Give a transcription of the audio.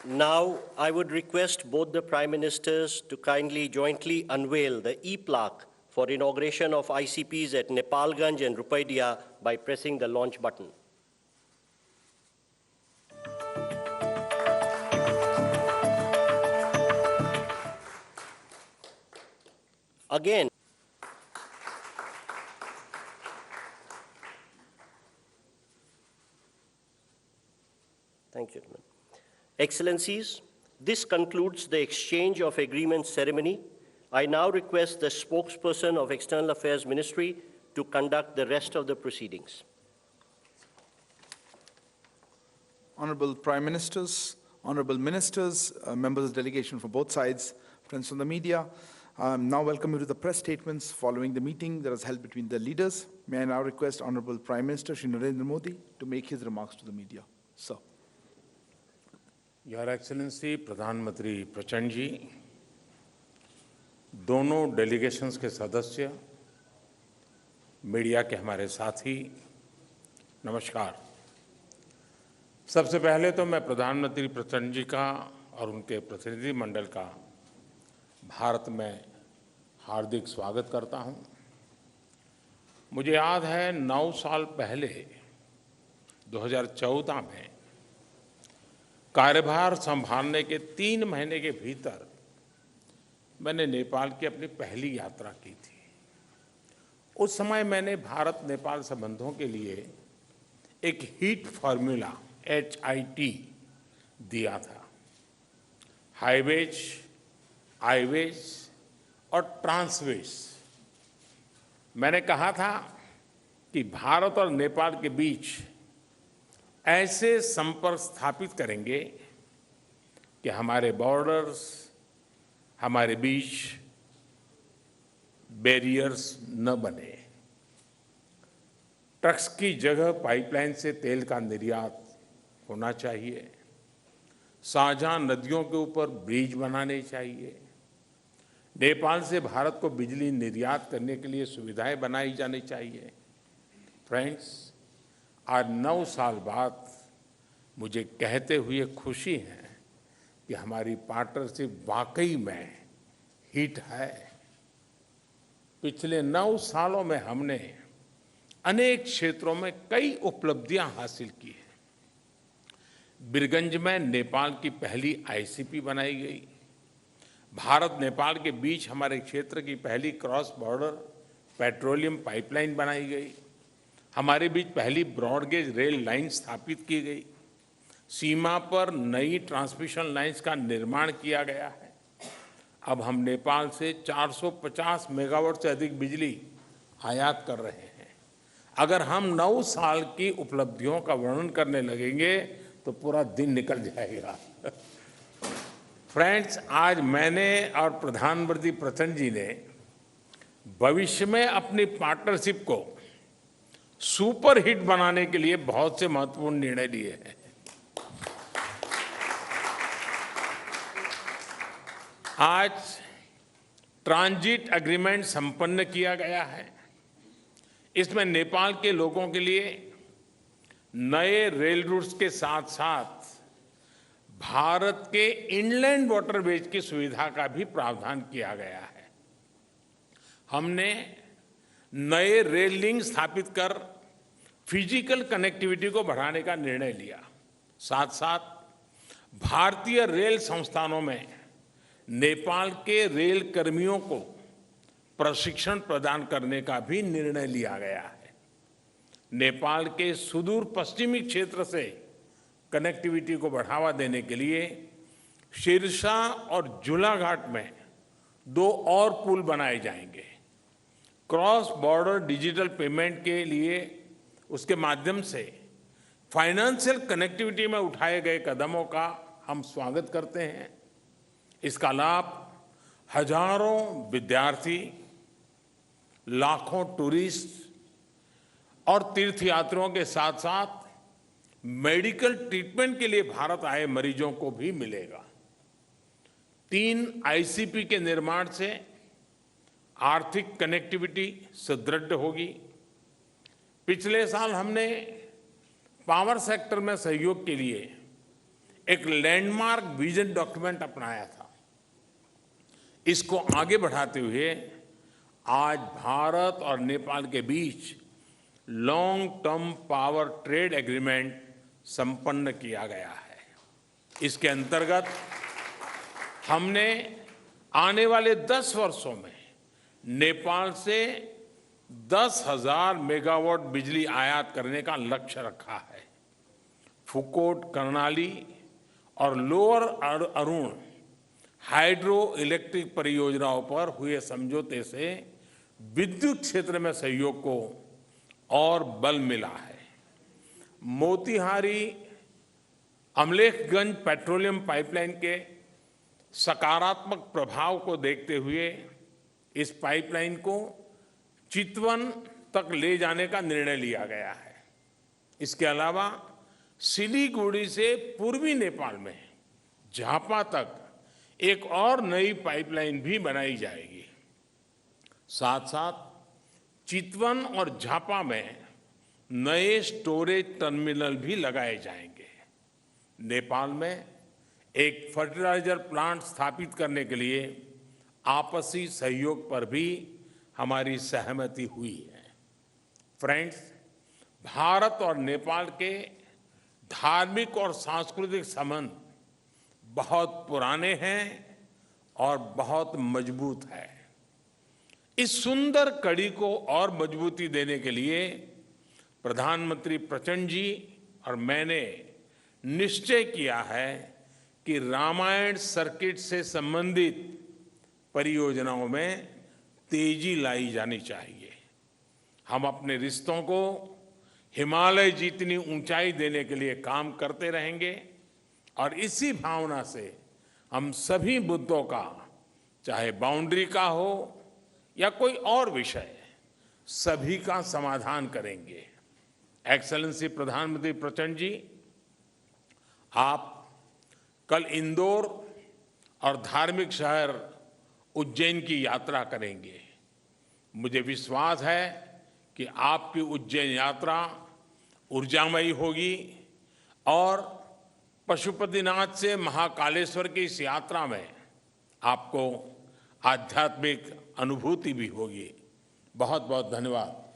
Now, I would request both the Prime Ministers to kindly jointly unveil the e-plaque for inauguration of ICPs at Nepalganj and Rupaidia by pressing the launch button. Again, thank you, gentlemen. Excellencies, this concludes the exchange of agreements ceremony. I now request the spokesperson of External Affairs Ministry to conduct the rest of the proceedings. Honorable Prime Ministers, Honorable Ministers, members of the delegation from both sides, friends from the media, now welcome you to the press statements following the meeting that was held between the leaders. May I now request Honorable Prime Minister Shri Narendra Modi to make his remarks to the media. Sir. Your Excellency प्रधानमंत्री प्रचंड जी, दोनों delegations के सदस्य, media के हमारे साथी, नमस्कार। सबसे पहले तो मैं प्रधानमंत्री प्रचंड जी का और उनके प्रतिनिधि मंडल का भारत में हार्दिक स्वागत करता हूं। मुझे याद है 9 साल पहले 2014 में कार्यभार संभालने के 3 महीने के भीतर मैंने नेपाल की अपनी पहली यात्रा की थी। उस समय मैंने भारत नेपाल संबंधों के लिए एक हीट फॉर्मूला HIT दिया था। हाईवेज, आईवेज और ट्रांसवेज। मैंने कहा था कि भारत और नेपाल के बीच ऐसे संपर्क स्थापित करेंगे कि हमारे बॉर्डर्स, हमारे बीच बैरियर्स न बने। ट्रक्स की जगह पाइपलाइन से तेल का निर्यात होना चाहिए। साझा नदियों के ऊपर ब्रिज बनाने चाहिए। नेपाल से भारत को बिजली निर्यात करने के लिए सुविधाएं बनाई जानी चाहिए। फ्रेंड्स, आज 9 साल बाद मुझे कहते हुए खुशी है कि हमारी पार्टनरशिप वाकई में हिट है। पिछले 9 सालों में हमने अनेक क्षेत्रों में कई उपलब्धियां हासिल की हैं। बीरगंज में नेपाल की पहली ICP बनाई गई। भारत नेपाल के बीच हमारे क्षेत्र की पहली क्रॉस बॉर्डर पेट्रोलियम पाइपलाइन बनाई गई। हमारे बीच पहली ब्रॉडगेज रेल लाइन स्थापित की गई। सीमा पर नई ट्रांसमिशन लाइंस का निर्माण किया गया है। अब हम नेपाल से 450 मेगावाट से अधिक बिजली आयात कर रहे हैं। अगर हम 9 साल की उपलब्धियों का वर्णन करने लगेंगे तो पूरा दिन निकल जाएगा। फ्रेंड्स, आज मैंने और प्रधानमंत्री प्रचंड जी ने भविष्य में अपनी पार्टनरशिप को सुपर हिट बनाने के लिए बहुत से महत्वपूर्ण निर्णय लिए हैं। आज ट्रांजिट एग्रीमेंट संपन्न किया गया है। इसमें नेपाल के लोगों के लिए नए रेल रूट्स के साथ साथ भारत के इनलैंड वाटरवेज की सुविधा का भी प्रावधान किया गया है। हमने नए रेल लिंक स्थापित कर फिजिकल कनेक्टिविटी को बढ़ाने का निर्णय लिया। साथ साथ भारतीय रेल संस्थानों में नेपाल के रेल कर्मियों को प्रशिक्षण प्रदान करने का भी निर्णय लिया गया है। नेपाल के सुदूर पश्चिमी क्षेत्र से कनेक्टिविटी को बढ़ावा देने के लिए सिरसा और झूलाघाट में 2 और पुल बनाए जाएंगे। क्रॉस बॉर्डर डिजिटल पेमेंट के लिए उसके माध्यम से फाइनेंशियल कनेक्टिविटी में उठाए गए कदमों का हम स्वागत करते हैं। इसका लाभ हजारों विद्यार्थी, लाखों टूरिस्ट और तीर्थयात्रियों के साथ साथ मेडिकल ट्रीटमेंट के लिए भारत आए मरीजों को भी मिलेगा। 3 ICP के निर्माण से आर्थिक कनेक्टिविटी सुदृढ़ होगी। पिछले साल हमने पावर सेक्टर में सहयोग के लिए एक लैंडमार्क विजन डॉक्यूमेंट अपनाया था। इसको आगे बढ़ाते हुए आज भारत और नेपाल के बीच long term power trade agreement संपन्न किया गया है। इसके अंतर्गत हमने आने वाले 10 वर्षों में नेपाल से 10,000 मेगावाट बिजली आयात करने का लक्ष्य रखा है। फुकोट, कर्णाली और लोअर अरुण हाइड्रो इलेक्ट्रिक परियोजनाओं पर हुए समझौते से विद्युत क्षेत्र में सहयोग को और बल मिला है। मोतीहारी अमलेखगंज पेट्रोलियम पाइपलाइन के सकारात्मक प्रभाव को देखते हुए इस पाइपलाइन को चितवन तक ले जाने का निर्णय लिया गया है। इसके अलावा सिलीगुड़ी से पूर्वी नेपाल में झापा तक एक और नई पाइपलाइन भी बनाई जाएगी। साथ साथ चितवन और झापा में नए स्टोरेज टर्मिनल भी लगाए जाएंगे। नेपाल में एक फर्टिलाइजर प्लांट स्थापित करने के लिए आपसी सहयोग पर भी हमारी सहमति हुई है। फ्रेंड्स, भारत और नेपाल के धार्मिक और सांस्कृतिक संबंध बहुत पुराने हैं और बहुत मजबूत है। इस सुंदर कड़ी को और मजबूती देने के लिए प्रधानमंत्री प्रचंड जी और मैंने निश्चय किया है कि रामायण सर्किट से संबंधित परियोजनाओं में तेजी लाई जानी चाहिए। हम अपने रिश्तों को हिमालय जितनी ऊंचाई देने के लिए काम करते रहेंगे और इसी भावना से हम सभी मुद्दों का, चाहे बाउंड्री का हो या कोई और विषय, सभी का समाधान करेंगे। एक्सेलेंसी प्रधानमंत्री प्रचंड जी, आप कल इंदौर और धार्मिक शहर उज्जैन की यात्रा करेंगे। मुझे विश्वास है कि आपकी उज्जैन यात्रा ऊर्जामयी होगी और पशुपतिनाथ से महाकालेश्वर की इस यात्रा में आपको आध्यात्मिक अनुभूति भी होगी। बहुत बहुत धन्यवाद।